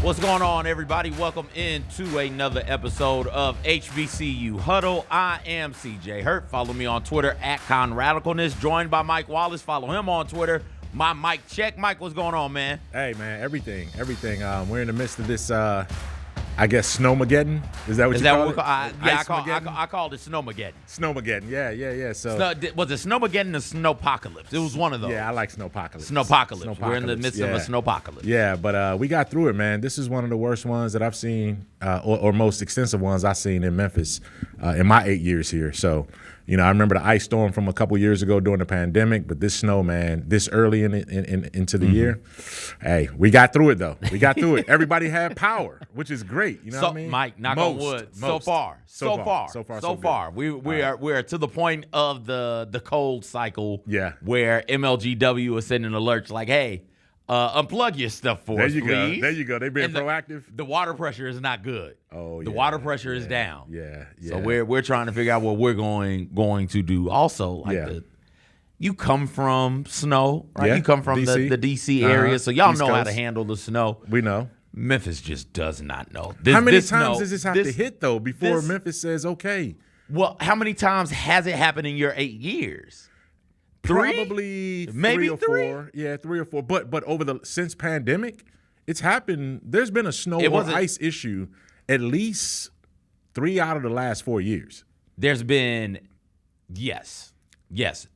What's going on, everybody? Welcome into another episode of HBCU Huddle. I am CJ Hurt. Follow me on Twitter at ConRadicalness. Joined by Mike Wallace. Follow him on Twitter. My Mike Check. Mike, what's going on, man? Hey, man, everything. We're in the midst of this, I guess, Snowmageddon. Is that what you call it? I called it Snowmageddon. Snowmageddon, yeah. So was it Snowmageddon or Snowpocalypse? It was one of those. Yeah, I like Snowpocalypse. Snowpocalypse. We're in the midst of a Snowpocalypse. Yeah, but we got through it, man. This is one of the worst ones that I've seen, or most extensive ones I've seen in Memphis in my 8 years here. So, you know, I remember the ice storm from a couple years ago during the pandemic, but this snow, man, this early into the year, hey, we got through it, though. We got through it. Everybody had power, which is great. You know what I mean? Mike, knock on wood. So far. We are to the point of the cold cycle where MLGW is sending alerts like, hey, unplug your stuff for us, please. There you go. They've been proactive. The water pressure is not good. Oh, yeah. The water pressure is down. Yeah. So we're trying to figure out what we're going to do. Also, you come from snow, right? Yeah. You come from DC. the DC area, so y'all East know how Coast. to handle the snow. We know. Memphis just does not know. How many times does this have to hit, though, before Memphis says, okay? Well, how many times has it happened in your 8 years? Probably maybe 3 or 4. Yeah, 3 or 4. But since pandemic, it's happened. There's been a snow or ice issue at least 3 out of the last 4 years. There's been, yes.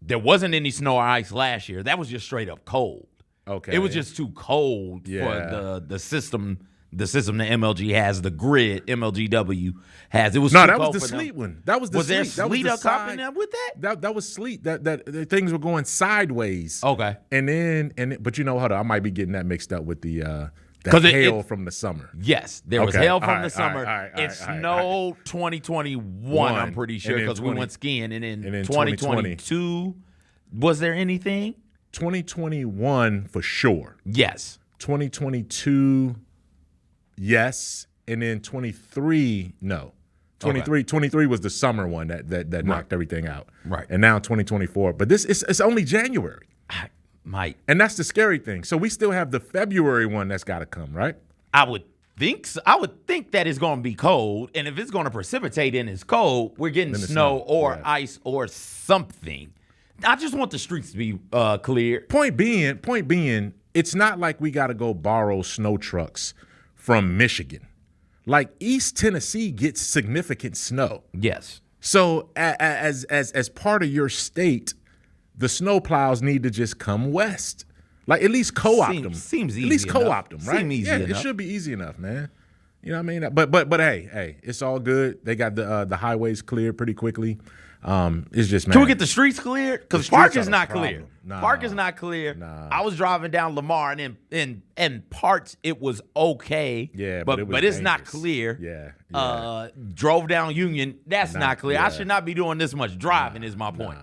There wasn't any snow or ice last year. That was just straight up cold. Okay. It was just too cold for the system. The system that MLG has, the grid MLGW has. It was that was the sleet one. That was the was sleet. There sleet up top in there with that? That was sleet. That things were going sideways. Okay. But you know, hold on, I might be getting that mixed up with the hail from the summer. Yes, there was hail from the summer. It snowed 2021. I'm pretty sure because we went skiing, and in 2022, was there anything? 2021 for sure. Yes. 2022. Yes, and then 23, no. 23 was the summer one that knocked everything out. Right. And now 2024. But it's only January. Mike. And that's the scary thing. So we still have the February one that's got to come, right? I would think so. I would think that it's going to be cold, and if it's going to precipitate and it's cold, we're getting snow or ice or something. I just want the streets to be clear. Point being, it's not like we got to go borrow snow trucks from Michigan. Like East Tennessee gets significant snow. Yes. So as part of your state, the snow plows need to just come west. Like at least co-opt them. Seems easy. At least co-opt them, right? Seems easy enough. It should be easy enough, man. You know what I mean? But hey, it's all good. They got the highways cleared pretty quickly. It's just, man. Can we get the streets cleared? Because Park is not clear. Nah, Park is not clear. Nah. I was driving down Lamar, and in parts it was okay. Yeah, but it's dangerous. not clear. Yeah. Drove down Union. That's not clear. Yeah. I should not be doing this much driving. Is my point.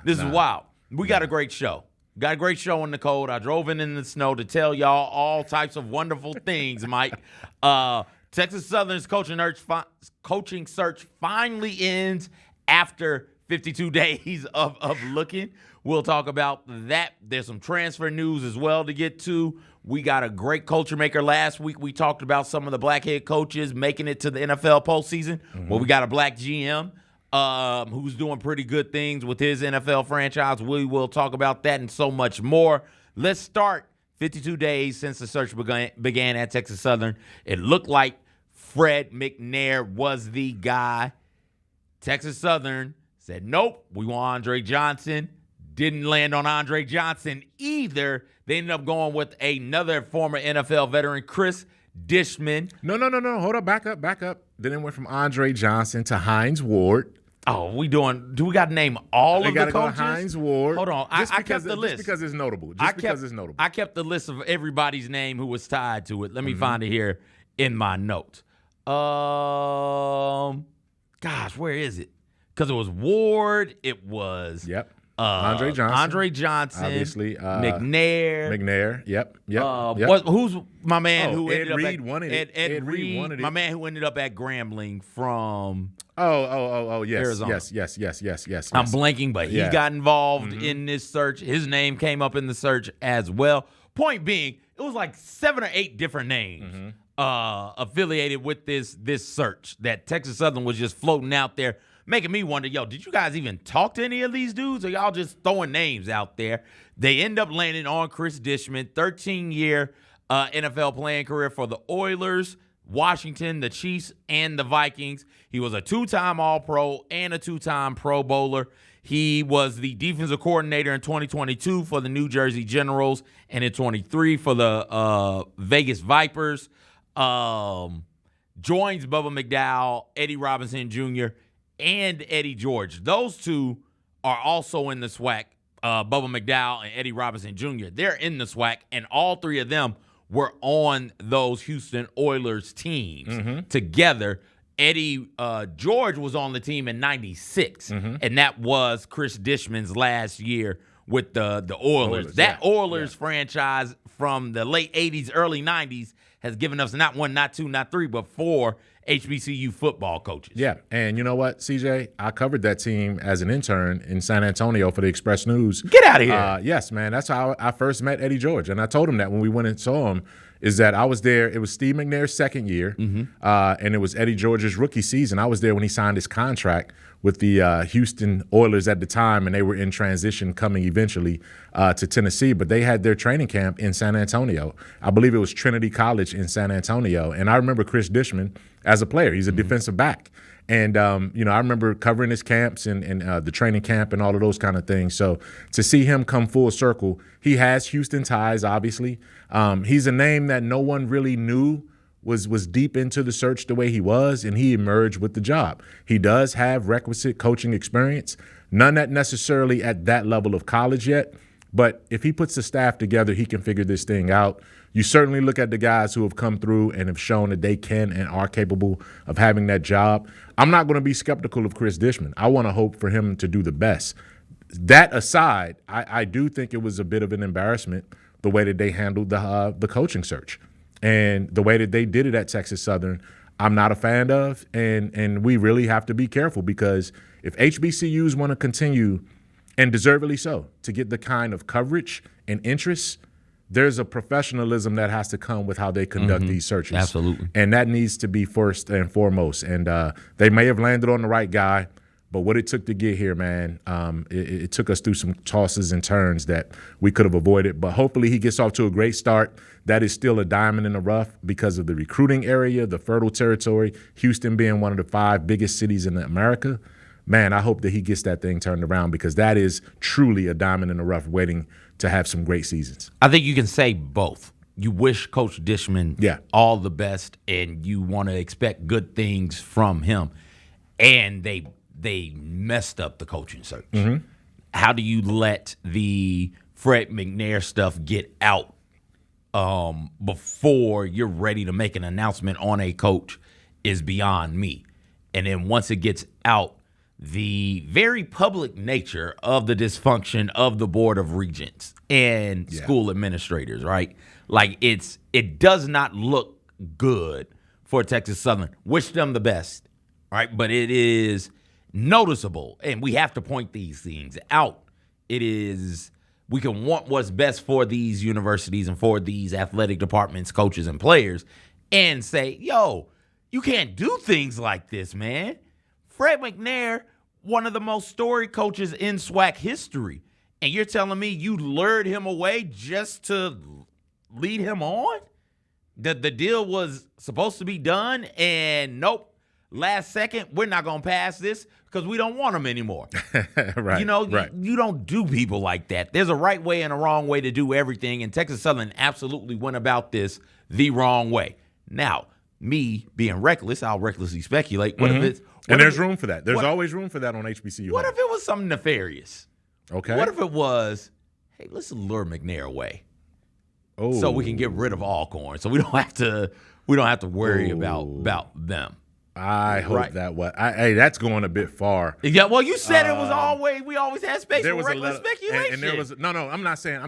This is nah. wild. We got a great show. Got a great show in the cold. I drove in the snow to tell y'all all types of wonderful things, Mike. Texas Southern's coaching search finally ends after 52 days of looking. We'll talk about that. There's some transfer news as well to get to. We got a great culture maker last week. We talked about some of the black head coaches making it to the NFL postseason. Well, we got a black GM who's doing pretty good things with his NFL franchise. We will talk about that and so much more. Let's start 52 days since the search began at Texas Southern. It looked like Fred McNair was the guy. Texas Southern said, nope, we want Andre Johnson. Didn't land on Andre Johnson either. They ended up going with another former NFL veteran, Cris Dishman. No. Hold up. Back up. Then it went from Andre Johnson to Hines Ward. Oh, do we got to name all of the coaches? Go to Hines Ward. Hold on. I kept the list. Just because it's notable. I kept the list of everybody's name who was tied to it. Let me find it here in my notes. Gosh, where is it? Because it was Ward. It was Andre Johnson, obviously. McNair. Yep. Who's my man who Ed ended Reed up wanted it. Ed Reed, my man who ended up at Grambling from yes, Arizona. Yes. I'm blanking, but he got involved in this search. His name came up in the search as well. Point being, it was like 7 or 8 different names affiliated with this search that Texas Southern was just floating out there, making me wonder, yo, did you guys even talk to any of these dudes, or y'all just throwing names out there? They end up landing on Cris Dishman, 13-year NFL playing career for the Oilers, Washington, the Chiefs, and the Vikings. He was a 2-time All-Pro and a 2-time Pro Bowler. He was the defensive coordinator in 2022 for the New Jersey Generals and in 23 for the Vegas Vipers. Joins Bubba McDowell, Eddie Robinson Jr., and Eddie George. Those two are also in the SWAC. Bubba McDowell and Eddie Robinson Jr., they're in the SWAC, and all three of them were on those Houston Oilers teams together. Eddie George was on the team in 96, and that was Cris Dishman's last year with the Oilers. Oilers franchise from the late 80s, early 90s has given us not one, not two, not three, but 4 HBCU football coaches. Yeah, and you know what, CJ? I covered that team as an intern in San Antonio for the Express News. Get out of here. Yes, man. That's how I first met Eddie George, and I told him that when we went and saw him, is that I was there. It was Steve McNair's second year, and it was Eddie George's rookie season. I was there when he signed his contract with the Houston Oilers at the time, and they were in transition coming eventually to Tennessee. But they had their training camp in San Antonio. I believe it was Trinity College in San Antonio. And I remember Cris Dishman as a player. He's a defensive back. And, I remember covering his camps and the training camp and all of those kind of things. So to see him come full circle, he has Houston ties, obviously. He's a name that no one really knew was deep into the search the way he was, and he emerged with the job. He does have requisite coaching experience, none that necessarily at that level of college yet, but if he puts the staff together, he can figure this thing out. You certainly look at the guys who have come through and have shown that they can and are capable of having that job. I'm not going to be skeptical of Cris Dishman. I want to hope for him to do the best. That aside, I do think it was a bit of an embarrassment the way that they handled the coaching search. And the way that they did it at Texas Southern, I'm not a fan of, and we really have to be careful, because if HBCUs want to continue, and deservedly so, to get the kind of coverage and interest, there's a professionalism that has to come with how they conduct these searches. Absolutely. And that needs to be first and foremost. And they may have landed on the right guy, but what it took to get here, man, it took us through some tosses and turns that we could have avoided. But hopefully he gets off to a great start. That is still a diamond in the rough because of the recruiting area, the fertile territory, Houston being one of the 5 biggest cities in America. Man, I hope that he gets that thing turned around, because that is truly a diamond in the rough waiting to have some great seasons. I think you can say both. You wish Coach Dishman all the best, and you want to expect good things from him. And they messed up the coaching search. How do you let the Fred McNair stuff get out before you're ready to make an announcement on a coach is beyond me. And then once it gets out, the very public nature of the dysfunction of the Board of Regents and school administrators, right? Like it does not look good for Texas Southern. Wish them the best, right? But it is noticeable, and we have to point these things out. We can want what's best for these universities and for these athletic departments, coaches, and players, and say, yo, you can't do things like this, man. Fred McNair, one of the most storied coaches in SWAC history, and you're telling me you lured him away just to lead him on? The deal was supposed to be done, and nope, last second, we're not going to pass this because we don't want him anymore. Right. You don't do people like that. There's a right way and a wrong way to do everything, and Texas Southern absolutely went about this the wrong way. Now, me being reckless, I'll recklessly speculate. What if it's there's room for that. There's always room for that on HBCU. What if it was something nefarious? Okay. What if it was, hey, let's lure McNair away, so we can get rid of Alcorn, so we don't have to worry about them. I hope that was. Hey, that's going a bit far. Yeah, well, you said it was we always had space for reckless speculation. And there was no. I'm not saying.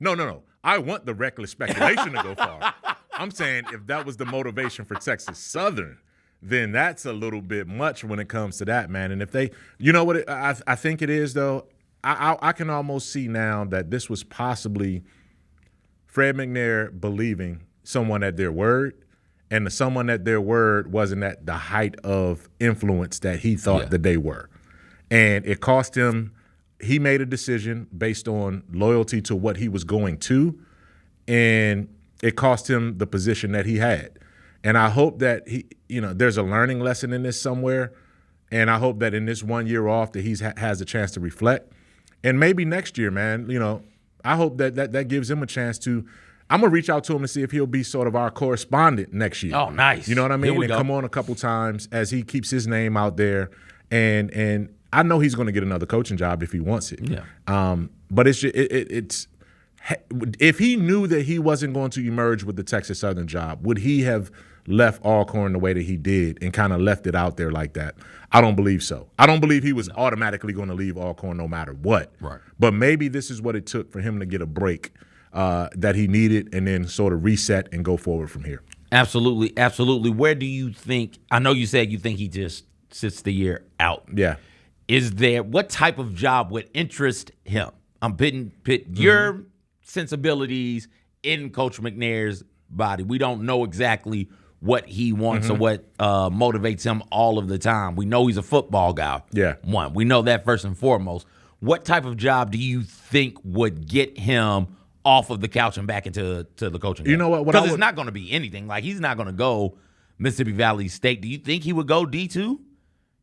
No. I want the reckless speculation to go far. I'm saying if that was the motivation for Texas Southern, then that's a little bit much when it comes to that, man. And if they, you know what, I think it is though. I can almost see now that this was possibly Fred McNair believing someone at their word, and someone that their word wasn't at the height of influence that he thought that they were. And it cost him. He made a decision based on loyalty to what he was going to, and it cost him the position that he had. And I hope that there's a learning lesson in this somewhere, and I hope that in this 1 year off that he has a chance to reflect. And maybe next year, man, I hope that gives him a chance to. I'm gonna reach out to him and see if he'll be sort of our correspondent next year. Oh, nice. You know what I mean? And go. come on a couple times as he keeps his name out there, and I know he's going to get another coaching job if he wants it. Yeah. But it's if he knew that he wasn't going to emerge with the Texas Southern job, would he have left Alcorn the way that he did and kind of left it out there like that? I don't believe so. I don't believe he was automatically going to leave Alcorn no matter what. Right. But maybe this is what it took for him to get a break that he needed and then sort of reset and go forward from here. Absolutely, absolutely. Where do you think – I know you said you think he just sits the year out. Yeah. What type of job would interest him? I'm putting your sensibilities in Coach McNair's body. We don't know exactly what he wants or what motivates him all of the time. We know he's a football guy. Yeah. One. We know that first and foremost. What type of job do you think would get him off of the couch and back into the coaching game? You know what? Because it's not going to be anything. Like, he's not going to go Mississippi Valley State. Do you think he would go D2?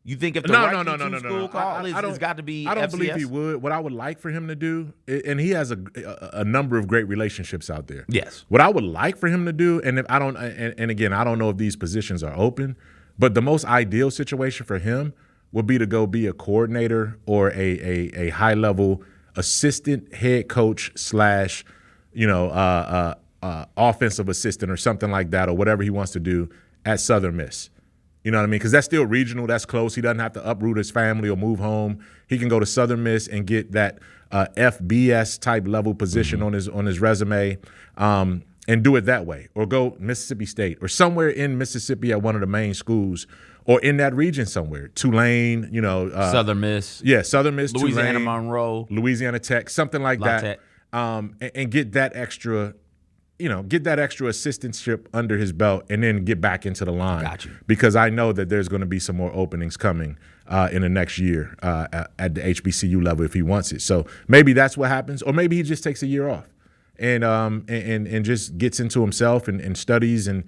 You think if the D2 school call it's got to be I don't FCS? believe he would. What I would like for him to do, and he has a number of great relationships out there. Yes. What I would like for him to do, and if I don't, and again, I don't know if these positions are open, but the most ideal situation for him would be to go be a coordinator or a high level assistant head coach / offensive assistant or something like that, or whatever he wants to do at Southern Miss. You know what I mean? Because that's still regional. That's close. He doesn't have to uproot his family or move home. He can go to Southern Miss and get that FBS type level position on his resume, and do it that way. Or go Mississippi State or somewhere in Mississippi at one of the main schools, or in that region somewhere. Tulane, Southern Miss. Yeah, Southern Miss, Louisiana Tulane, Monroe. Louisiana Tech, something like La that. Tech. And get that extra. Get that extra assistantship under his belt and then get back into the line. Got you. Because I know that there's going to be some more openings coming in the next year at the HBCU level if he wants it. So maybe that's what happens, or maybe he just takes a year off and just gets into himself and studies and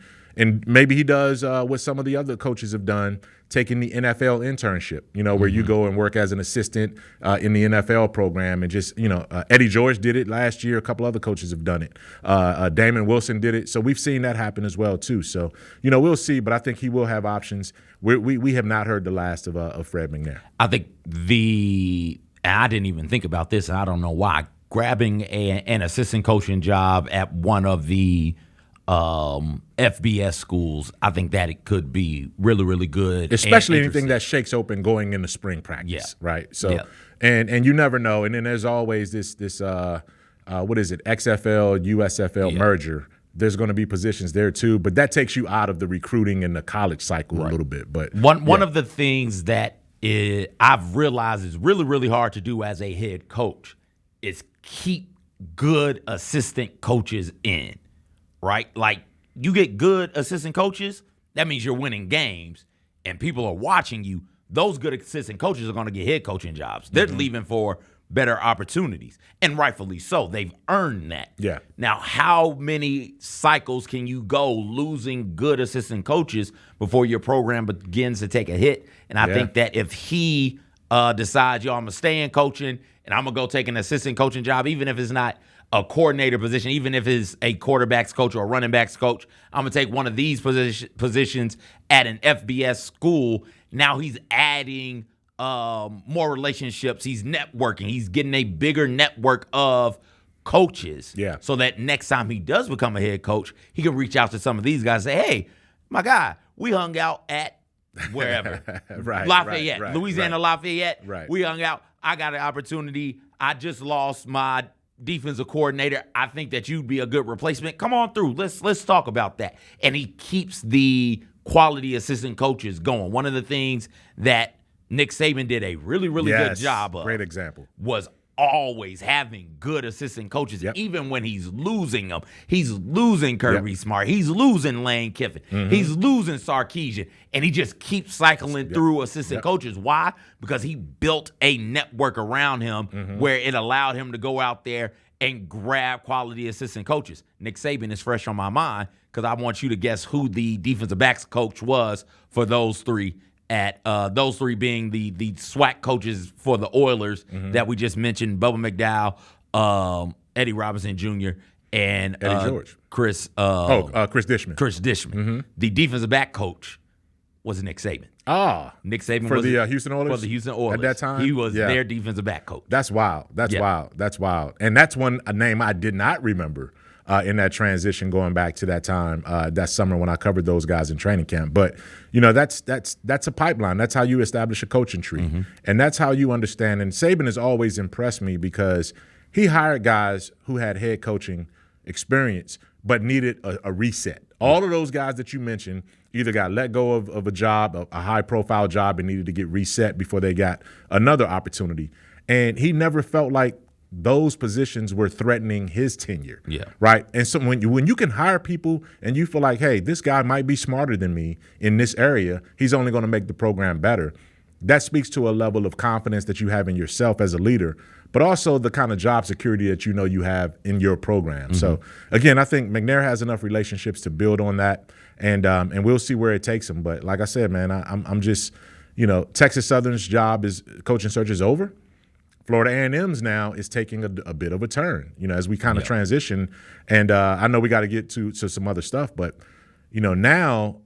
maybe he does what some of the other coaches have done, taking the NFL internship, where you go and work as an assistant in the NFL program and just, Eddie George did it last year. A couple other coaches have done it. Damon Wilson did it. So we've seen that happen as well, too. So, we'll see, but I think he will have options. We have not heard the last of Fred McNair. I think I didn't even think about this, and I don't know why, grabbing an assistant coaching job at one of the FBS schools, I think that it could be really, really good. Especially anything that shakes open going into spring practice, right? So, and you never know. And then there's always this what is it, XFL, USFL merger. There's going to be positions there too, but that takes you out of the recruiting and the college cycle a little bit. But one of the things that I've realized is really, really hard to do as a head coach is keep good assistant coaches in. Right? Like, you get good assistant coaches, that means you're winning games and people are watching you. Those good assistant coaches are going to get head coaching jobs. They're leaving for better opportunities, and rightfully so. They've earned that. Yeah. Now, how many cycles can you go losing good assistant coaches before your program begins to take a hit? And I think that if he decides, I'm going to stay in coaching and I'm going to go take an assistant coaching job, even if it's not a coordinator position, even if it's a quarterback's coach or a running back's coach, I'm going to take one of these positions at an FBS school. Now he's adding more relationships. He's networking. He's getting a bigger network of coaches. Yeah. So that next time he does become a head coach, he can reach out to some of these guys and say, hey, my guy, we hung out at wherever. Lafayette, Louisiana Lafayette. Right. We hung out. I got an opportunity. I just lost my defensive coordinator. I think that you'd be a good replacement. Come on through. Let's talk about that. And he keeps the quality assistant coaches going. One of the things that Nick Saban did a really, really good job of, great example, was always having good assistant coaches, Yep. even when he's losing them. He's losing Kirby Yep. Smart. He's losing Lane Kiffin. He's losing Sarkisian. And he just keeps cycling through assistant coaches. Why? Because he built a network around him where it allowed him to go out there and grab quality assistant coaches. Nick Saban is fresh on my mind because I want you to guess who the defensive backs coach was for those three. Those three being the SWAC coaches for the Oilers that we just mentioned: Bubba McDowell, Eddie Robinson Jr., and Eddie George. Chris Dishman. Chris Dishman. The defensive back coach was Nick Saban. Nick Saban for was the Houston Oilers. For the Houston Oilers at that time, he was their defensive back coach. That's wild. That's wild. And that's a name I did not remember in that transition going back to that time, that summer when I covered those guys in training camp. But that's a pipeline. That's how you establish a coaching tree, and that's how you understand. And Saban has always impressed me because he hired guys who had head coaching experience but needed a reset. All of those guys that you mentioned either got let go of a job, a high-profile job, and needed to get reset before they got another opportunity. And he never felt like those positions were threatening his tenure. Yeah. Right? And so when you can hire people and you feel like, hey, this guy might be smarter than me in this area, he's only going to make the program better, that speaks to a level of confidence that you have in yourself as a leader, but also the kind of job security that you have in your program. So, again, I think McNair has enough relationships to build on that, and we'll see where it takes him. But like I said, man, I'm just, Texas Southern's coaching search is over. Florida A&M's now is taking a bit of a turn, as we kind of transition. And I know we got to get to some other stuff, but, now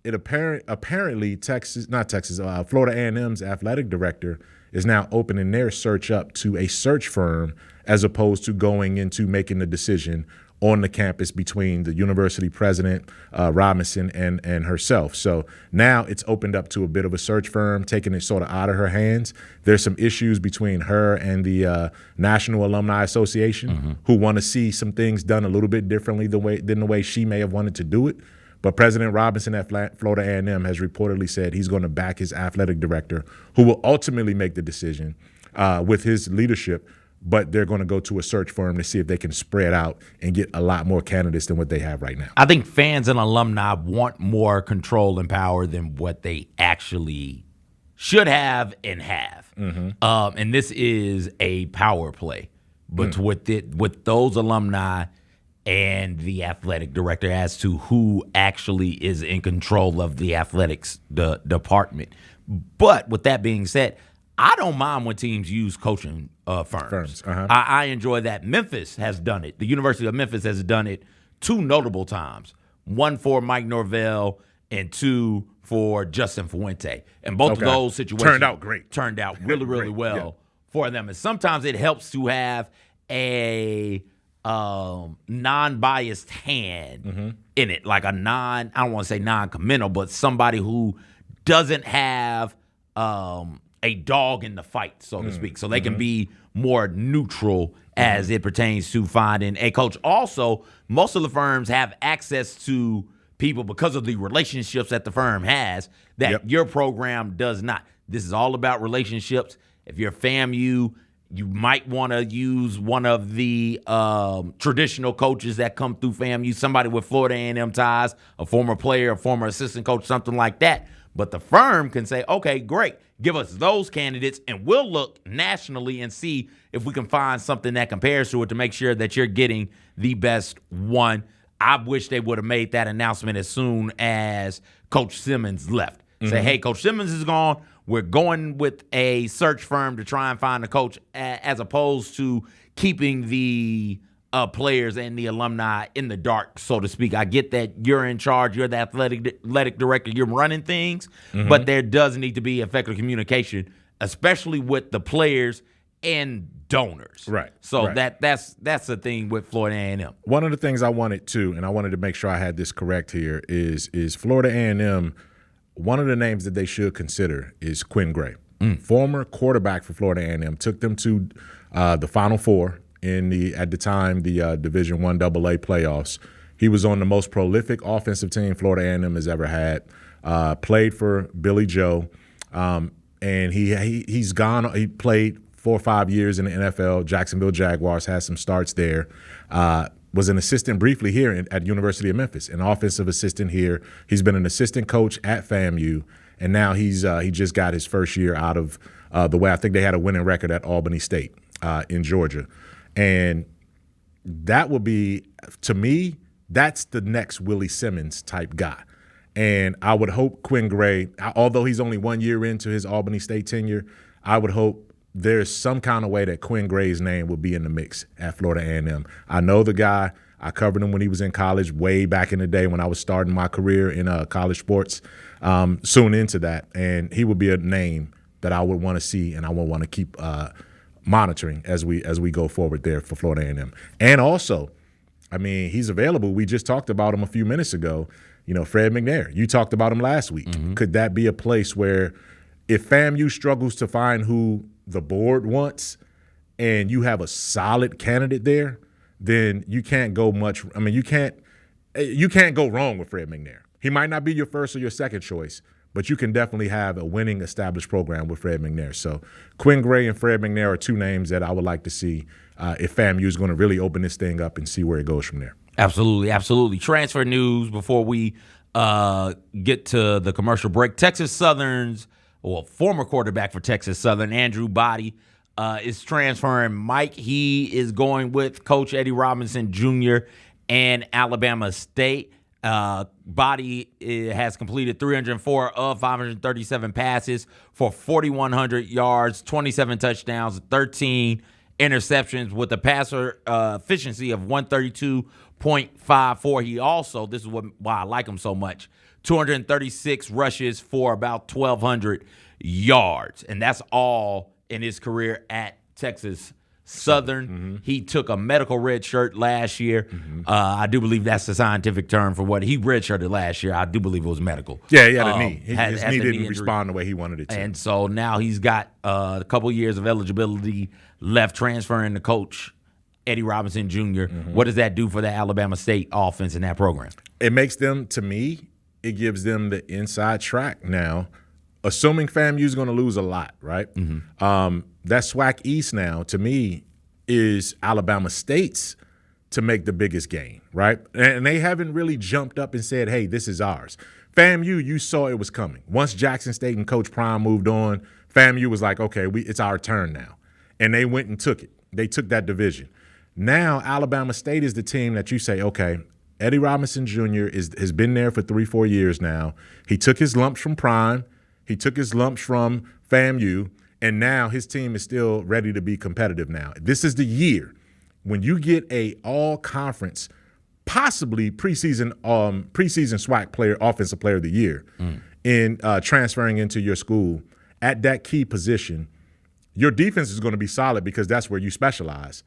it apparently Florida A&M's athletic director is now opening their search up to a search firm as opposed to going into making the decision on the campus between the university president, Robinson, and herself. So now it's opened up to a bit of a search firm, taking it sort of out of her hands. There's some issues between her and the National Alumni Association who want to see some things done a little bit differently than the way she may have wanted to do it. But President Robinson at Florida A&M has reportedly said he's going to back his athletic director, who will ultimately make the decision with his leadership, but they're going to go to a search firm to see if they can spread out and get a lot more candidates than what they have right now. I think fans and alumni want more control and power than what they actually should have and have. And this is a power play. But with those alumni and the athletic director as to who actually is in control of the athletics department. But with that being said, I don't mind when teams use coaching firms. I enjoy that. Memphis has done it. The University of Memphis has done it 2 notable times. 1 for Mike Norvell and 2 for Justin Fuente. And both of those situations turned out great. Turned out really, really well for them. And sometimes it helps to have a non-biased hand in it, like I don't want to say non-committal, but somebody who doesn't have a dog in the fight, so to speak. So they can be more neutral as it pertains to finding a coach. Also, most of the firms have access to people because of the relationships that the firm has that your program does not. This is all about relationships. If you're FAMU, you might want to use one of the traditional coaches that come through FAMU, somebody with Florida A&M ties, a former player, a former assistant coach, something like that. But the firm can say, okay, great, give us those candidates, and we'll look nationally and see if we can find something that compares to it to make sure that you're getting the best one. I wish they would have made that announcement as soon as Coach Simmons left. Say, hey, Coach Simmons is gone. We're going with a search firm to try and find a coach, as opposed to keeping the players and the alumni in the dark, so to speak. I get that you're in charge, you're the athletic director, you're running things, but there does need to be effective communication, especially with the players and donors. Right. So that's the thing with Florida A&M. One of the things I wanted to make sure I had this correct here is Florida A&M. One of the names that they should consider is Quinn Gray, former quarterback for Florida A&M. Took them to the Final Four at the time the Division I AA playoffs. He was on the most prolific offensive team Florida A&M has ever had. Played for Billy Joe, and he's gone. He played 4 or 5 years in the NFL. Jacksonville Jaguars, had some starts there. Was an assistant briefly here at University of Memphis, an offensive assistant here. He's been an assistant coach at FAMU, and now he just got his first year out of the way. I think they had a winning record at Albany State in Georgia. And that will be, to me, that's the next Willie Simmons type guy. And I would hope Quinn Gray, although he's only 1 year into his Albany State tenure, I would hope there's some kind of way that Quinn Gray's name will be in the mix at Florida A&M. I know the guy. I covered him when he was in college way back in the day when I was starting my career in college sports, soon into that. And he would be a name that I would want to see and I would want to keep monitoring as we go forward there for Florida A&M. And also, I mean, he's available. We just talked about him a few minutes ago. You know, Fred McNair. You talked about him last week. Mm-hmm. Could that be a place where if FAMU struggles to find who the board wants and you have a solid candidate there, then you can't go much. I mean, you can't go wrong with Fred McNair. He might not be your first or your second choice, but you can definitely have a winning established program with Fred McNair. So Quinn Gray and Fred McNair are two names that I would like to see if FAMU is going to really open this thing up and see where it goes from there. Absolutely, absolutely. Transfer news before we get to the commercial break. Texas Southern's, well, former quarterback for Texas Southern, Andrew Body, is transferring. Mike, he is going with Coach Eddie Robinson Jr. and Alabama State. Body has completed 304 of 537 passes for 4,100 yards, 27 touchdowns, 13 interceptions with a passer efficiency of 132.54. He also, this is why I like him so much, 236 rushes for about 1,200 yards. And that's all in his career at Texas Southern. Mm-hmm. He took a medical red shirt last year. Mm-hmm. I do believe that's the scientific term for what he redshirted last year. I do believe it was medical. Yeah, he had a knee. His knee didn't respond the way he wanted it to. And so now he's got a couple years of eligibility left, transferring to Coach Eddie Robinson Jr. Mm-hmm. What does that do for the Alabama State offense in that program? It makes them, to me, it gives them the inside track now, assuming FAMU is going to lose a lot, right? Mm-hmm. That SWAC East now, to me, is Alabama State's to make the biggest gain, right? And they haven't really jumped up and said, hey, this is ours. FAMU, you saw it was coming. Once Jackson State and Coach Prime moved on, FAMU was like, okay, it's our turn now. And they went and took it. They took that division. Now Alabama State is the team that you say, okay, Eddie Robinson Jr. has been there for 3-4 years now. He took his lumps from Prime. He took his lumps from FAMU, and now his team is still ready to be competitive now. This is the year when you get a all-conference, possibly preseason SWAC player, offensive player of the year in transferring into your school at that key position. Your defense is going to be solid because that's where you specialize.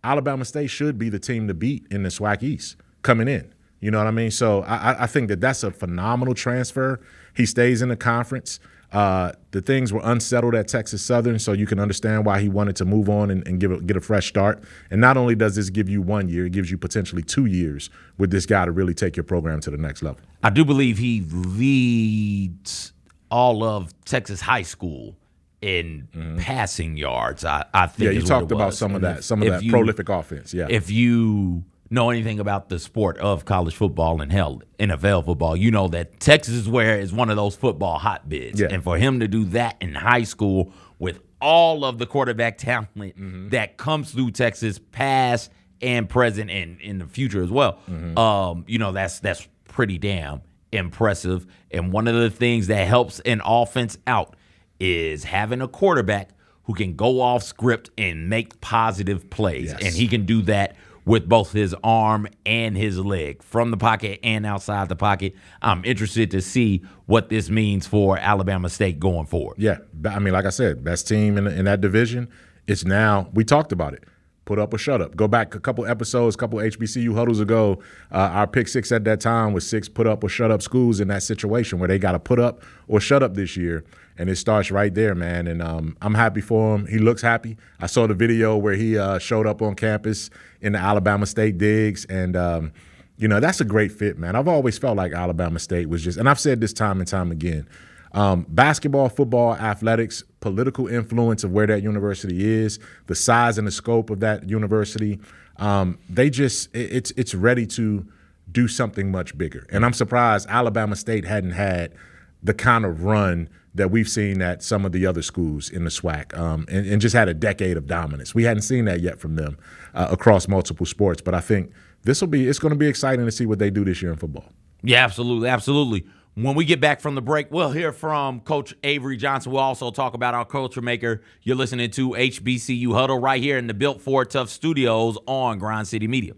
Alabama State should be the team to beat in the SWAC East coming in. You know what I mean? So I think that's a phenomenal transfer. He stays in the conference. The things were unsettled at Texas Southern, so you can understand why he wanted to move on and get a fresh start. And not only does this give you 1 year, it gives you potentially 2 years with this guy to really take your program to the next level. I do believe he leads all of Texas high school in passing yards. I think. Yeah, you talked about some of that prolific offense. Yeah, if you know anything about the sport of college football and hell, NFL football, you know that Texas is one of those football hotbeds. Yeah. And for him to do that in high school with all of the quarterback talent that comes through Texas, past and present and in the future as well, that's pretty damn impressive. And one of the things that helps an offense out is having a quarterback who can go off script and make positive plays. Yes. And he can do that with both his arm and his leg, from the pocket and outside the pocket. I'm interested to see what this means for Alabama State going forward. Yeah, I mean, like I said, best team in that division. It's now, we talked about it, put up or shut up. Go back a couple episodes, couple HBCU huddles ago, our pick six at that time was 6 put up or shut up schools in that situation where they got to put up or shut up this year. And it starts right there, man. And I'm happy for him. He looks happy. I saw the video where he showed up on campus in the Alabama State digs. And, that's a great fit, man. I've always felt like Alabama State was just – and I've said this time and time again. Basketball, football, athletics, political influence of where that university is, the size and the scope of that university, it's ready to do something much bigger. And I'm surprised Alabama State hadn't had the kind of run that we've seen at some of the other schools in the SWAC, and just had a decade of dominance. We hadn't seen that yet from them across multiple sports. But I think it's going to be exciting to see what they do this year in football. Yeah, absolutely, absolutely. When we get back from the break, we'll hear from Coach Avery Johnson. We'll also talk about our culture maker. You're listening to HBCU Huddle right here in the Built for Tough studios on Grind City Media.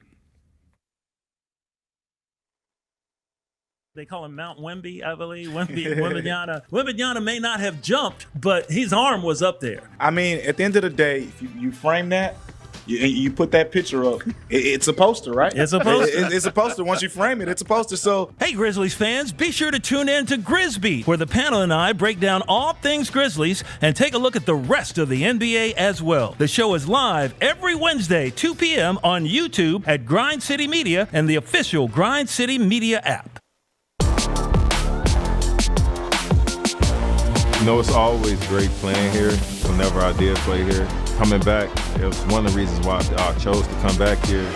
They call him Mount Wemby, I believe. Wembanyama. Wembanyama may not have jumped, but his arm was up there. I mean, at the end of the day, if you frame that, you put that picture up, it's a poster, right? It's a poster. It's a poster. Once you frame it, it's a poster. So, hey, Grizzlies fans, be sure to tune in to Grizbeat, where the panel and I break down all things Grizzlies and take a look at the rest of the NBA as well. The show is live every Wednesday, 2 p.m. on YouTube at Grind City Media and the official Grind City Media app. You know, it's always great playing here. Whenever I did play here, coming back, it was one of the reasons why I chose to come back here.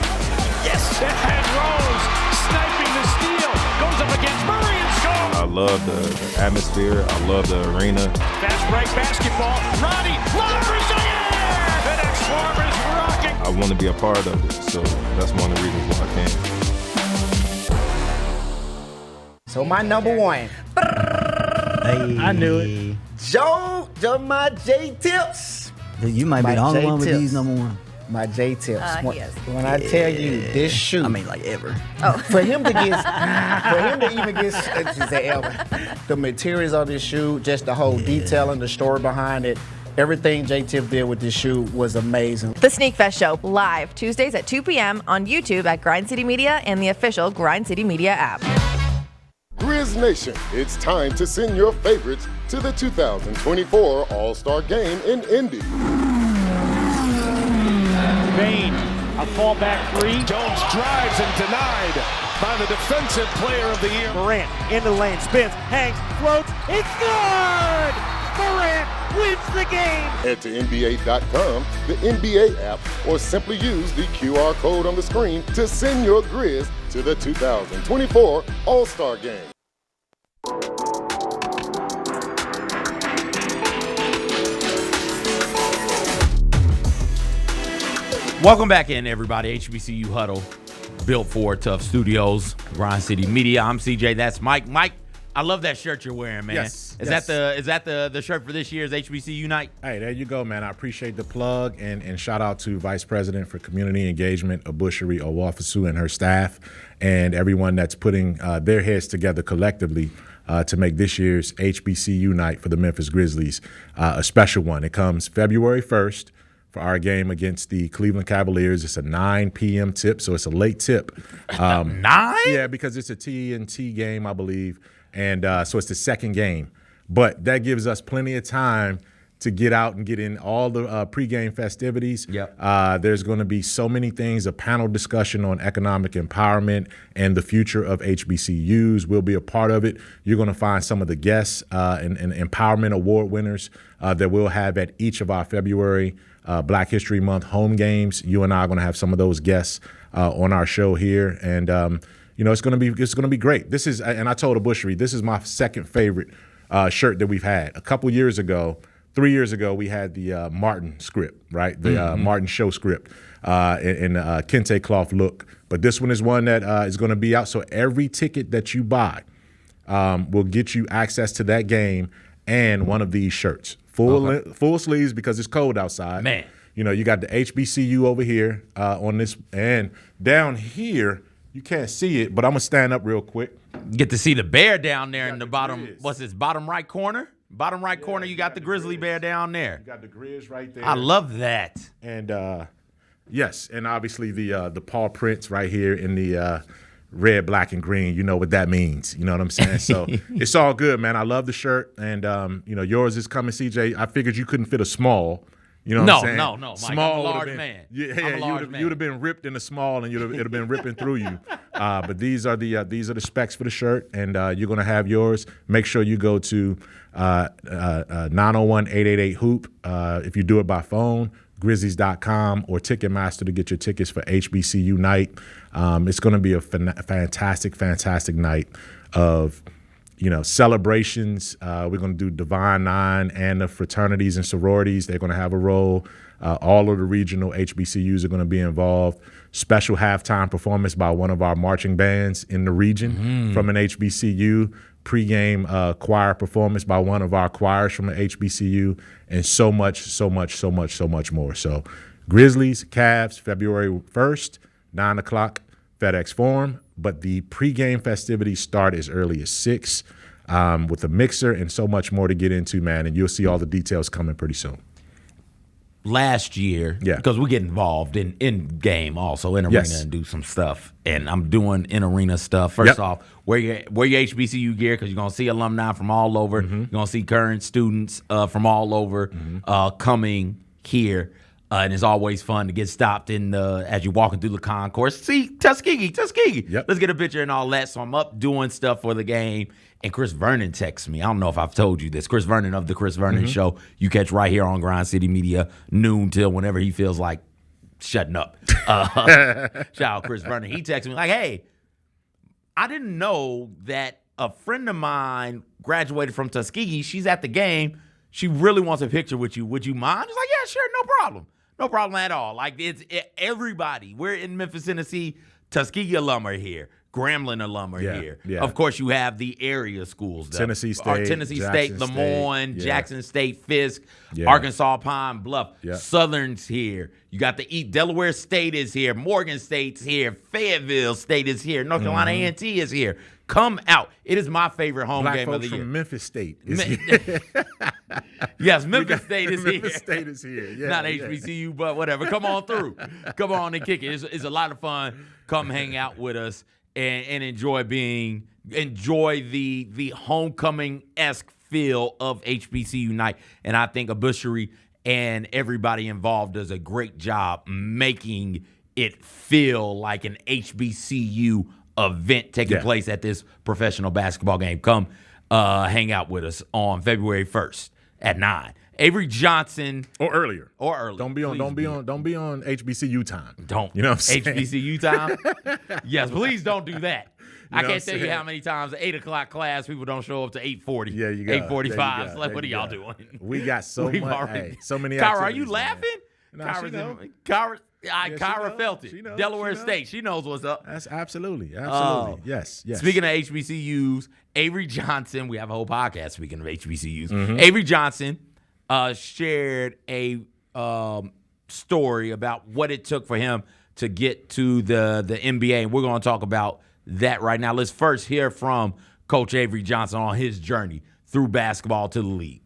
Yes, and Rose sniping the steal, goes up against Murray and scores. I love the atmosphere. I love the arena. Fast break basketball. Ronnie, long for Zaire. The next form is rocking. I want to be a part of it, so that's one of the reasons why I came. So my number one. Hey. I knew it. My J Tips. You might be the only one with these number one. My J Tips. He is. When I tell you this shoe, I mean, like ever. Oh. for him to even get the materials on this shoe, just the whole detail and the story behind it, everything J Tip did with this shoe was amazing. The Sneak Fest Show, live Tuesdays at 2 p.m. on YouTube at Grind City Media and the official Grind City Media app. Grizz Nation, it's time to send your favorites to the 2024 All-Star Game in Indy. Bain, a fallback three. Jones drives and denied by the defensive player of the year. Morant in the lane, spins, hangs, floats, it's good! Morant wins the game! Head to NBA.com, the NBA app, or simply use the QR code on the screen to send your Grizz to the 2024 All-Star Game. Welcome back in, everybody. HBCU Huddle, Built for Tough Studios, Grind City Media. I'm CJ. That's Mike. Mike, I love that shirt you're wearing, man. Yes. Is that the shirt for this year's HBCU night? Hey, there you go, man. I appreciate the plug, and shout out to Vice President for Community Engagement, Abushiri Owafisu, and her staff, and everyone that's putting their heads together collectively to make this year's HBCU night for the Memphis Grizzlies a special one. It comes February 1st for our game against the Cleveland Cavaliers. It's a 9 p.m. tip, so it's a late tip. 9? Yeah, because it's a TNT game, I believe, and so it's the second game. But that gives us plenty of time to get out and get in all the pregame festivities. Yep. There's going to be so many things, a panel discussion on economic empowerment and the future of HBCUs. We'll be a part of it. You're going to find some of the guests and empowerment award winners that we'll have at each of our February Black History Month home games. You and I are going to have some of those guests on our show here, and it's going to be great. This is, and I told Abushiri, this is my second favorite shirt that we've had. A couple years ago, 3 years ago, we had the Martin script, right? The Martin show script in kente cloth look. But this one is one that is going to be out. So every ticket that you buy will get you access to that game and one of these shirts. Full sleeves because it's cold outside. Man. You got the HBCU over here on this. And down here, you can't see it, but I'm going to stand up real quick. Get to see the bear down there in the bottom. Grizz. What's this, bottom right corner? Bottom right corner, you got the grizzly bear down there. You got the Grizz right there. I love that. And yes, and obviously the paw prints right here in the red, black, and green. You know what that means. You know what I'm saying? So it's all good, man. I love the shirt, and yours is coming, CJ. I figured you couldn't fit a small You know what I'm saying? No, Mike, Small I'm a would've large been, man. Yeah, I'm a large man. You'd have been ripped in the small, and it'd have been ripping through you. But these are the specs for the shirt, and you're gonna have yours. Make sure you go to 901-888-HOOP. If you do it by phone, Grizzlies.com or Ticketmaster to get your tickets for HBCU night. It's going to be a fantastic night of, celebrations. We're going to do Divine Nine and the fraternities and sororities. They're going to have a role. All of the regional HBCUs are going to be involved. Special halftime performance by one of our marching bands in the region from an HBCU. Pre-game choir performance by one of our choirs from an HBCU, and so much more. So Grizzlies, Cavs, February 1st, 9 o'clock, FedEx Forum. But the pre-game festivities start as early as 6 with a mixer and so much more to get into, man. And you'll see all the details coming pretty soon. Last year, because we get involved in game also in arena and do some stuff, and I'm doing in arena stuff. First off, wear your HBCU gear because you're gonna see alumni from all over. You're gonna see current students from all over coming here, and it's always fun to get stopped in as you're walking through the concourse. See Tuskegee. Let's get a picture and all that. So I'm up doing stuff for the game. And Chris Vernon texts me. I don't know if I've told you this. Chris Vernon of the Chris Vernon Show. You catch right here on Grind City Media, noon till whenever he feels like shutting up. Shout out Chris Vernon. He texted me like, hey, I didn't know that a friend of mine graduated from Tuskegee. She's at the game. She really wants a picture with you. Would you mind? I was like, yeah, sure, no problem. No problem at all. Like, everybody. We're in Memphis, Tennessee. Tuskegee alum are here. Grambling alum are here. Yeah. Of course, you have the area schools. Tennessee State, Lemoyne, Jackson State, Fisk, Arkansas Pine Bluff. Southern's here. You got Delaware State is here. Morgan State's here. Fayetteville State is here. North Carolina A&T is here. Come out. It is my favorite home game of the year. From Memphis State is here. Yes, Memphis State is here. Memphis State is here. Yeah, not HBCU, but whatever. Come on through. Come on and kick it. It's a lot of fun. Come hang out with us. And enjoy the homecoming-esque feel of HBCU night. And I think Abushiri and everybody involved does a great job making it feel like an HBCU event taking place at this professional basketball game. Come hang out with us on February 1st at 9. Avery Johnson or earlier. Don't be on HBCU time. Don't. You know what I'm saying? HBCU time? Yes, please don't do that. I can't tell you how many times 8 o'clock class people don't show up to 8:40. Yeah, you go. 8:45. It's like, what are y'all doing? We got so many Kyra, are you laughing? No, Kyra felt it. Delaware State. She knows what's up. That's absolutely. Yes. Speaking of HBCUs, Avery Johnson, we have a whole podcast speaking of HBCUs. Avery Johnson shared a story about what it took for him to get to the NBA, and we're going to talk about that right now. Let's first hear from Coach Avery Johnson on his journey through basketball to the league.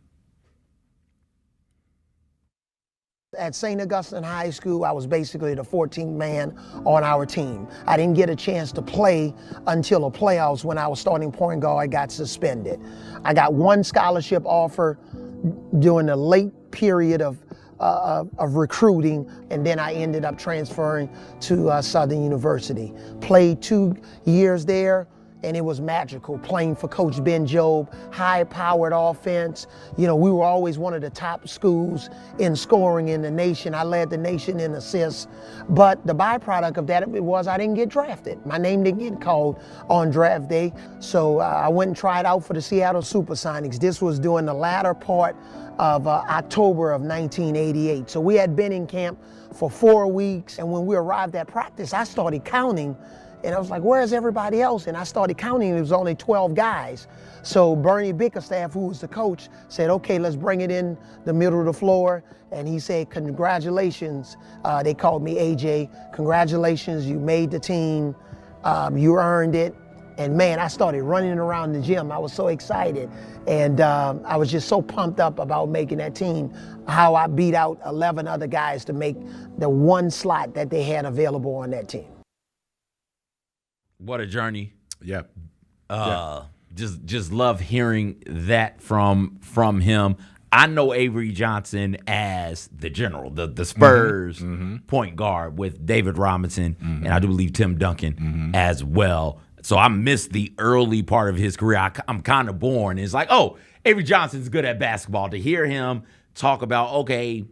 At St. Augustine High School, I was basically the 14th man on our team. I didn't get a chance to play until the playoffs when I was starting point guard. I got suspended. I got one scholarship offer during the late period of recruiting, and then I ended up transferring to Southern University. Played 2 years there, and it was magical playing for Coach Ben Jobe, high-powered offense. You know, we were always one of the top schools in scoring in the nation. I led the nation in assists, but the byproduct of that was I didn't get drafted. My name didn't get called on draft day, so I went and tried out for the Seattle Supersonics. This was during the latter part of October of 1988. So we had been in camp for 4 weeks, and when we arrived at practice, I started counting. And I was like, where's everybody else? And I started counting, it was only 12 guys. So Bernie Bickerstaff, who was the coach, said, okay, let's bring it in the middle of the floor. And he said, congratulations. They called me AJ. Congratulations, you made the team. You earned it. And man, I started running around the gym. I was so excited. And I was just so pumped up about making that team, how I beat out 11 other guys to make the one slot that they had available on that team. What a journey. Yeah. Just love hearing that from him. I know Avery Johnson as the general, the Spurs point guard with David Robinson, and I do believe Tim Duncan as well. So I missed the early part of his career. I'm kind of born. It's like, oh, Avery Johnson's good at basketball. To hear him talk about, okay,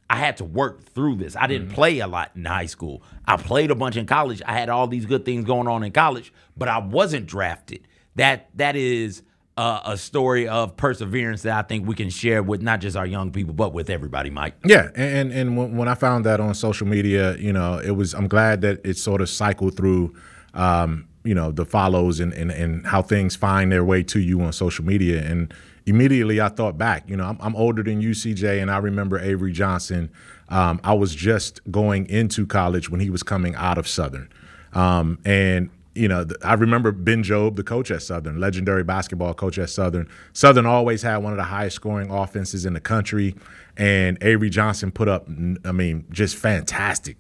I had to work through this. I didn't play a lot in high school. I played a bunch in college. I had all these good things going on in college, but I wasn't drafted. That is a story of perseverance that I think we can share with not just our young people, but with everybody, Mike. Yeah, and when I found that on social media, I'm glad that it sort of cycled through, the follows and how things find their way to you on social media. And immediately I thought back, I'm older than you, CJ, and I remember Avery Johnson. I was just going into college when he was coming out of Southern. I remember Ben Jobe, the coach at Southern, legendary basketball coach at Southern. Southern always had one of the highest scoring offenses in the country, and Avery Johnson put up, just fantastic,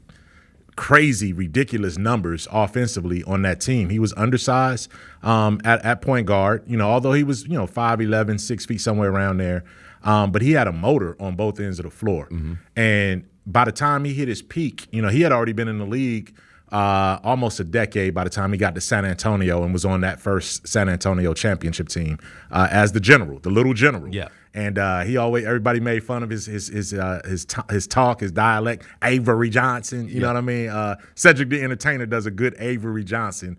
crazy, ridiculous numbers offensively on that team. He was undersized at point guard, although he was, 5'11", 6 feet, somewhere around there. But he had a motor on both ends of the floor. And by the time he hit his peak, he had already been in the league almost a decade by the time he got to San Antonio and was on that first San Antonio championship team as the little general. Yeah. And everybody made fun of his talk, his dialect, Avery Johnson. You know what I mean? Cedric the Entertainer does a good Avery Johnson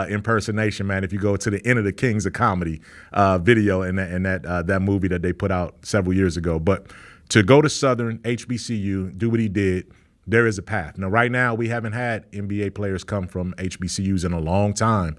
impersonation, man. If you go to the End of the Kings of Comedy video and that movie that they put out several years ago, but to go to Southern HBCU, do what he did, there is a path. Now, right now, we haven't had NBA players come from HBCUs in a long time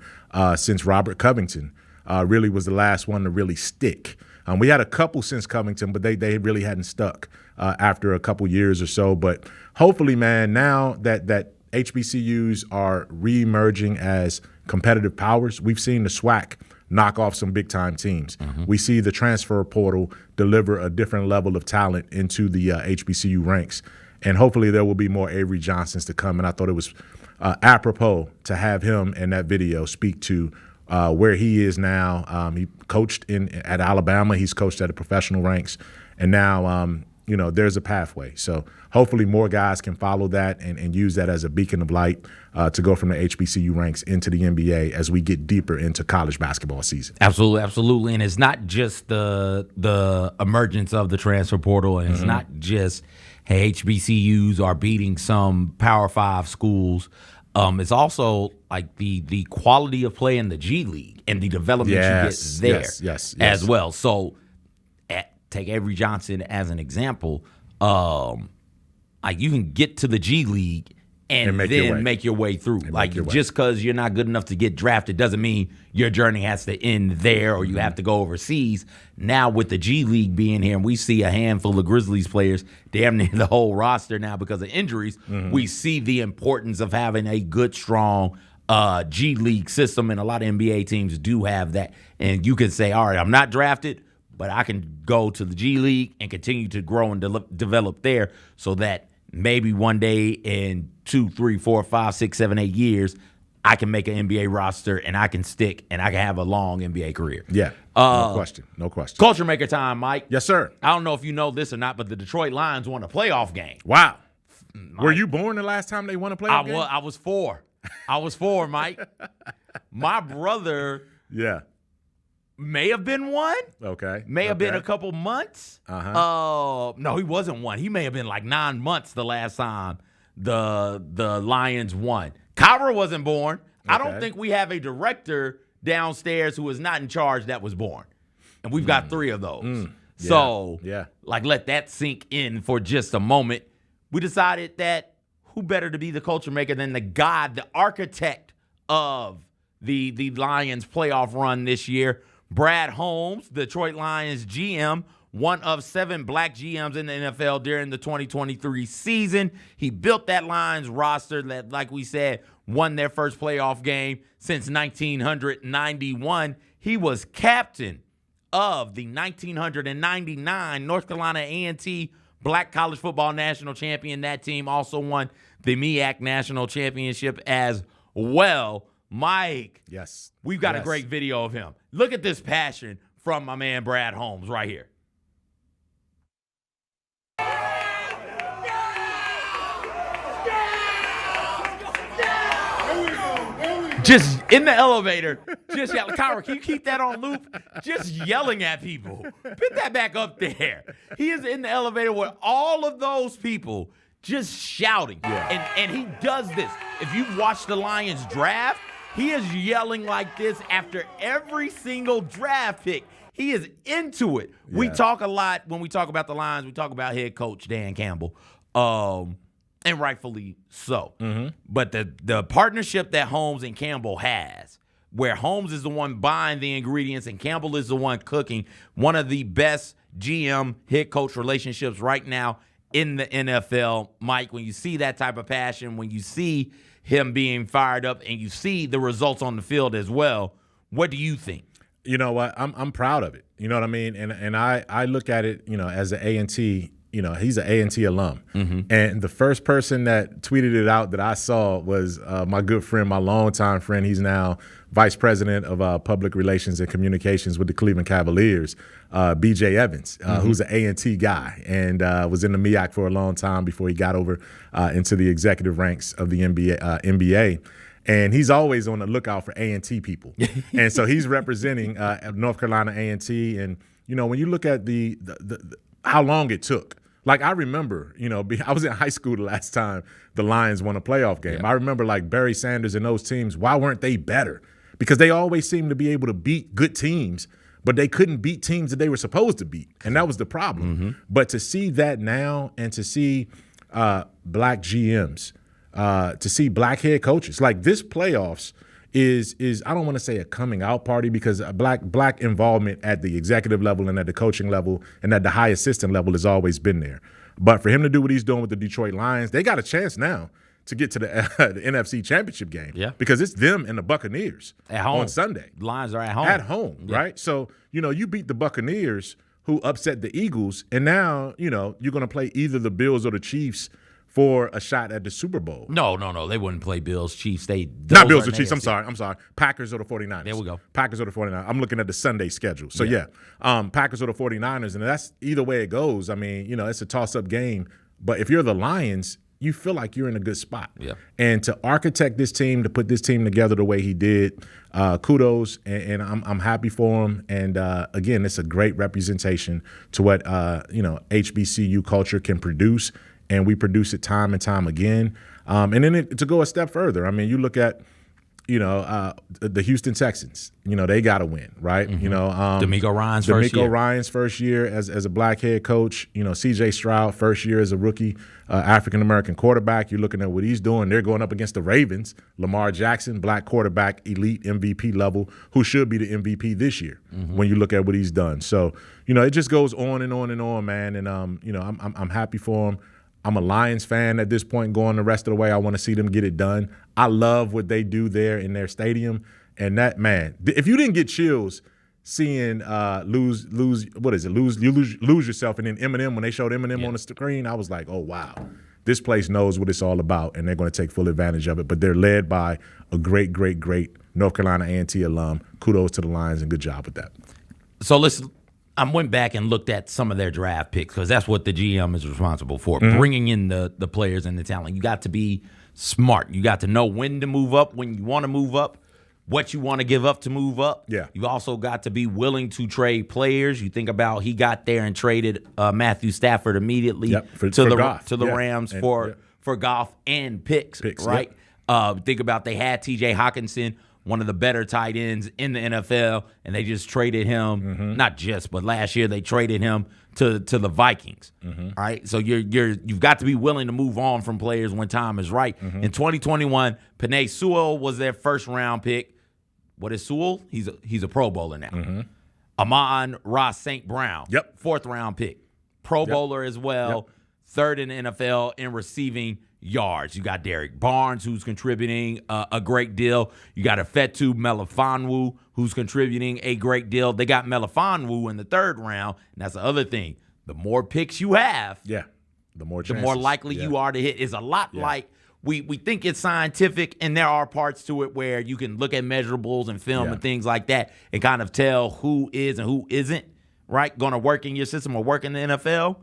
since Robert Covington really was the last one to really stick. We had a couple since Covington, but they really hadn't stuck after a couple years or so. But hopefully, man, now that HBCUs are reemerging as competitive powers, we've seen the SWAC knock off some big-time teams. We see the transfer portal deliver a different level of talent into the HBCU ranks. And hopefully there will be more Avery Johnsons to come. And I thought it was apropos to have him in that video speak to where he is now. He coached at Alabama. He's coached at the professional ranks. And now, there's a pathway. So hopefully more guys can follow that and use that as a beacon of light to go from the HBCU ranks into the NBA as we get deeper into college basketball season. Absolutely, absolutely. And it's not just the emergence of the transfer portal, and it's not just – hey, HBCUs are beating some Power 5 schools. It's also like the quality of play in the G League and the development you get there as well. So take Avery Johnson as an example. Like you can get to the G League and then make your way through. Like just because you're not good enough to get drafted doesn't mean your journey has to end there or you have to go overseas. Now with the G League being here, and we see a handful of Grizzlies players, damn near the whole roster now because of injuries, we see the importance of having a good, strong G League system, and a lot of NBA teams do have that. And you can say, all right, I'm not drafted, but I can go to the G League and continue to grow and develop there so that maybe one day in 2, 3, 4, 5, 6, 7, 8 years, I can make an NBA roster and I can stick and I can have a long NBA career. Yeah, no question. Culture maker time, Mike. Yes, sir. I don't know if you know this or not, but the Detroit Lions won a playoff game. Wow. Mike. Were you born the last time they won a playoff game? I was 4. I was 4, Mike. My brother may have been 1. Okay. May have been a couple months. No, he wasn't 1. He may have been like 9 months the last time the Lions won. Kyra wasn't born. I don't think we have a director downstairs who is not in charge that was born. And we've got 3 of those. So, let that sink in for just a moment. We decided that who better to be the culture maker than the architect of the Lions playoff run this year, Brad Holmes, Detroit Lions GM, one of 7 black GMs in the NFL during the 2023 season. He built that Lions roster that, like we said, won their first playoff game since 1991. He was captain of the 1999 North Carolina A&T Black College Football National Champion. That team also won the MEAC National Championship as well. Mike, we've got a great video of him. Look at this passion from my man Brad Holmes right here. just in the elevator, just yelling. Kyra, can you keep that on loop? Just yelling at people. Put that back up there. He is in the elevator with all of those people just shouting. Yeah. And he does this. If you've watched the Lions draft, he is yelling like this after every single draft pick. He is into it. Yeah. We talk a lot when we talk about the Lions. We talk about head coach Dan Campbell, and rightfully so. Mm-hmm. But the partnership that Holmes and Campbell has, where Holmes is the one buying the ingredients and Campbell is the one cooking, one of the best GM head coach relationships right now in the NFL. Mike, when you see that type of passion, when you see him being fired up and you see the results on the field as well, what do you think? You know what? I'm proud of it. You know what I mean? And I look at it, as an A&T, he's an A&T alum. Mm-hmm. And the first person that tweeted it out that I saw was my good friend, my longtime friend. He's now vice president of public relations and communications with the Cleveland Cavaliers, B.J. Evans, who's an A&T guy and was in the MEAC for a long time before he got over into the executive ranks of the NBA. And he's always on the lookout for A&T people. And so he's representing North Carolina A&T. And, when you look at the how long it took, like I remember, I was in high school the last time the Lions won a playoff game. Yeah. I remember like Barry Sanders and those teams, why weren't they better? Because they always seemed to be able to beat good teams, but they couldn't beat teams that they were supposed to beat. And that was the problem. Mm-hmm. But to see that now and to see black GMs, to see black head coaches, like this playoffs is I don't want to say a coming out party because black involvement at the executive level and at the coaching level and at the high assistant level has always been there. But for him to do what he's doing with the Detroit Lions, they got a chance now to get to the NFC Championship game. Yeah. Because it's them and the Buccaneers at home on Sunday. The Lions are at home. At home, yeah. Right? So, you beat the Buccaneers who upset the Eagles, and now, you're going to play either the Bills or the Chiefs for a shot at the Super Bowl. No. They wouldn't play Bills, Chiefs. Not Bills or Chiefs. I'm sorry. Packers or the 49ers. There we go. Packers or the 49ers. I'm looking at the Sunday schedule. So, Packers or the 49ers. And that's either way it goes. I mean, it's a toss-up game. But if you're the Lions, you feel like you're in a good spot. Yeah. And to architect this team, to put this team together the way he did, kudos, and I'm happy for him. And, again, it's a great representation to what, HBCU culture can produce. And we produce it time and time again. And then to go a step further, I mean, you look at, the Houston Texans. They got to win, right? Mm-hmm. DeMeco Ryans first year as a black head coach. C.J. Stroud first year as a rookie African-American quarterback. You're looking at what he's doing. They're going up against the Ravens. Lamar Jackson, black quarterback, elite MVP level, who should be the MVP this year when you look at what he's done. So, it just goes on and on and on, man. And, I'm happy for him. I'm a Lions fan at this point going the rest of the way. I want to see them get it done. I love what they do there in their stadium. And that, man, if you didn't get chills seeing lose yourself and then Eminem, when they showed Eminem on the screen, I was like, oh, wow, this place knows what it's all about and they're going to take full advantage of it. But they're led by a great, great, great North Carolina A&T alum. Kudos to the Lions and good job with that. So listen, I went back and looked at some of their draft picks because that's what the GM is responsible for, bringing in the players and the talent. You got to be smart. You got to know when to move up, when you want to move up, what you want to give up to move up. Yeah. You also got to be willing to trade players. You think about he got there and traded Matthew Stafford immediately to the Rams for Goff and picks right? Yep. Think about they had T.J. Hawkinson, one of the better tight ends in the NFL, and they just traded him. Not just, but last year they traded him to the Vikings. All right, so you've got to be willing to move on from players when time is right. In 2021, Penei Sewell was their first round pick. What is Sewell? He's a Pro Bowler now. Amon-Ra St. Brown, fourth round pick, Pro Bowler as well, third in the NFL in receiving yards. You got Derek Barnes, who's contributing a great deal. You got Ifeatu Melifonwu, who's contributing a great deal. They got Melifonwu in the third round, and that's the other thing. The more picks you have, the more likely you are to hit. It's a lot like we think it's scientific, and there are parts to it where you can look at measurables and film and things like that and kind of tell who is and who isn't, right, going to work in your system or work in the NFL.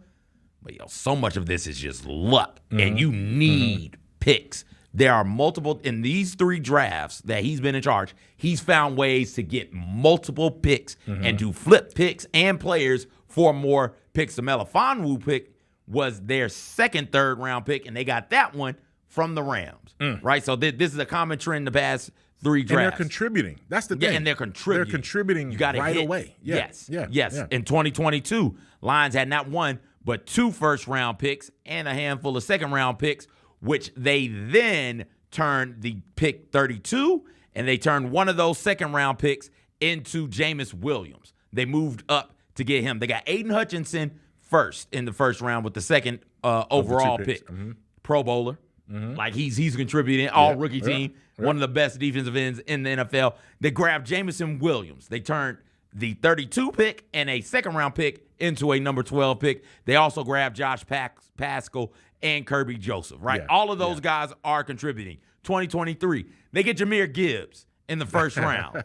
But so much of this is just luck, and you need picks There are multiple in these 3 drafts that he's been in charge. He's found ways to get multiple picks and to flip picks and players for more picks. The Melifonwu pick was their second, third-round pick, and they got that one from the Rams, right? So this is a common trend the past 3 drafts. And they're contributing. That's the thing. Yeah, and they're contributing. They're contributing right away. Yeah. Yes. In 2022, Lions had not 1, but 2 first-round picks and a handful of second-round picks, which they then turned the pick 32, and they turned one of those second-round picks into Jameis Williams. They moved up to get him. They got Aiden Hutchinson first in the first round with the second overall pick. Pro Bowler. Like he's contributing, all-rookie team, one of the best defensive ends in the NFL. They grabbed Jameson Williams. They turned the 32 pick and a second-round pick into a number 12 pick. They also grabbed Josh Pascal and Kirby Joseph, right? All of those guys are contributing. 2023, they get Jahmyr Gibbs in the first round.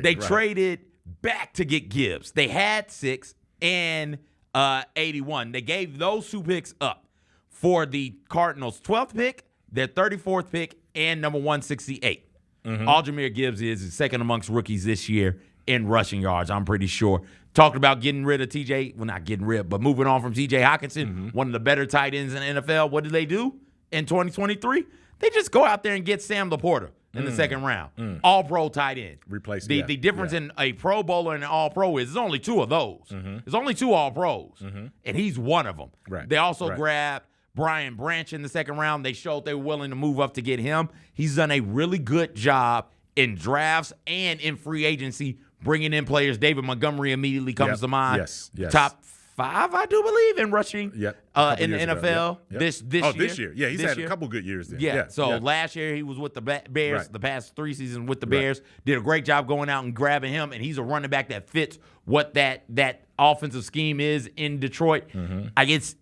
They traded back to get Gibbs. They had 6 and 81. They gave those 2 picks up for the Cardinals' 12th pick, their 34th pick, and number 168. All Jahmyr Gibbs is second amongst rookies this year in rushing yards, I'm pretty sure. Talked about getting rid of not getting rid, but moving on from TJ Hawkinson, one of the better tight ends in the NFL. What did they do in 2023? They just go out there and get Sam Laporta in the second round. All-pro tight end. Replace the difference in a Pro Bowler and an All-Pro is there's only 2 of those. There's only 2 All-Pros, and he's one of them. They also grabbed Brian Branch in the second round. They showed they were willing to move up to get him. He's done a really good job in drafts and in free agency, bringing in players. David Montgomery immediately comes to mind. Yes. Top 5, I do believe, in rushing in the NFL this year. This year. Yeah, he's had a couple good years there. Last year he was with the Bears. The past 3 seasons with the Bears. Did a great job going out and grabbing him, and he's a running back that fits what that offensive scheme is in Detroit. I guess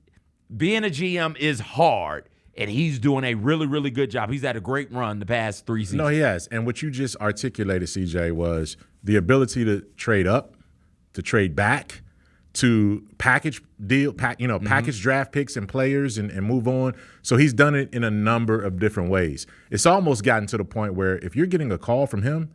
being a GM is hard, and he's doing a really, really good job. He's had a great run the past 3 seasons. No, he has. And what you just articulated, CJ, was the ability to trade up, to trade back, to package draft picks and players and move on. So he's done it in a number of different ways. It's almost gotten to the point where if you're getting a call from him,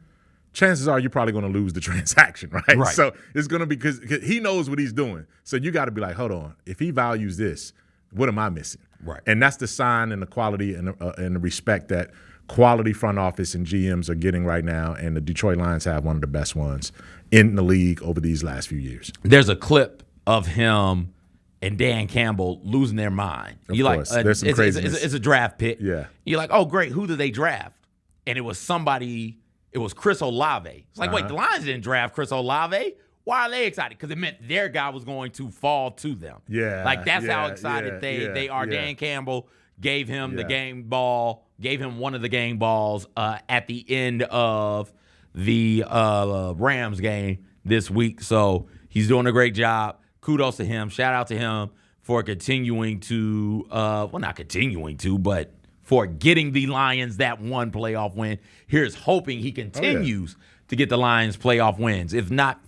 chances are you're probably going to lose the transaction, right? So it's going to be because he knows what he's doing. So you got to be like, hold on. If he values this, what am I missing? And that's the sign and the quality and the respect that quality front office and GMs are getting right now, and the Detroit Lions have one of the best ones in the league over these last few years. There's a clip of him and Dan Campbell losing their mind. Of course. There's some craziness. It's a draft pick. Yeah. You're like, oh, great, who did they draft? And it was Chris Olave. It's like, wait, the Lions didn't draft Chris Olave. Why are they excited? Because it meant their guy was going to fall to them. Yeah. Like, that's how excited they are. Dan Campbell gave him the game ball, gave him one of the game balls at the end of the Rams game this week. So he's doing a great job. Kudos to him. Shout out to him for continuing to, not continuing to, but for getting the Lions that one playoff win. Here's hoping he continues to get the Lions playoff wins, if not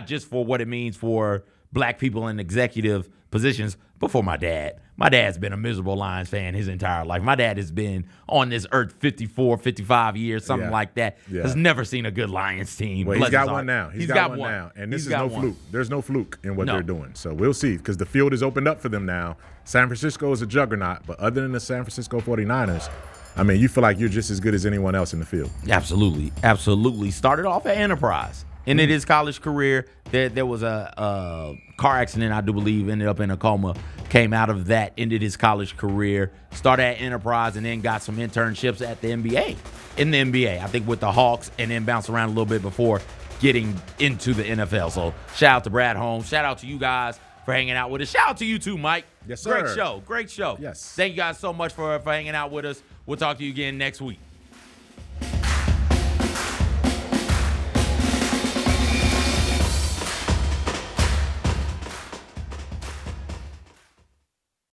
just for what it means for black people in executive positions, but for my dad. My dad's been a miserable Lions fan his entire life. My dad has been on this earth 54, 55 years, something like that. Has never seen a good Lions team. Well, he's got one now. He's got one now. And this is no fluke. There's no fluke in what they're doing. So we'll see, because the field is opened up for them now. San Francisco is a juggernaut, but other than the San Francisco 49ers, I mean, you feel like you're just as good as anyone else in the field. Absolutely. Absolutely. Started off at Enterprise. Ended his college career. There was a car accident, I do believe, ended up in a coma. Came out of that, ended his college career. Started at Enterprise and then got some internships at the NBA. In the NBA, I think with the Hawks, and then bounced around a little bit before getting into the NFL. So shout out to Brad Holmes. Shout out to you guys for hanging out with us. Shout out to you too, Mike. Yes, sir. Great show. Great show. Yes. Thank you guys so much for hanging out with us. We'll talk to you again next week.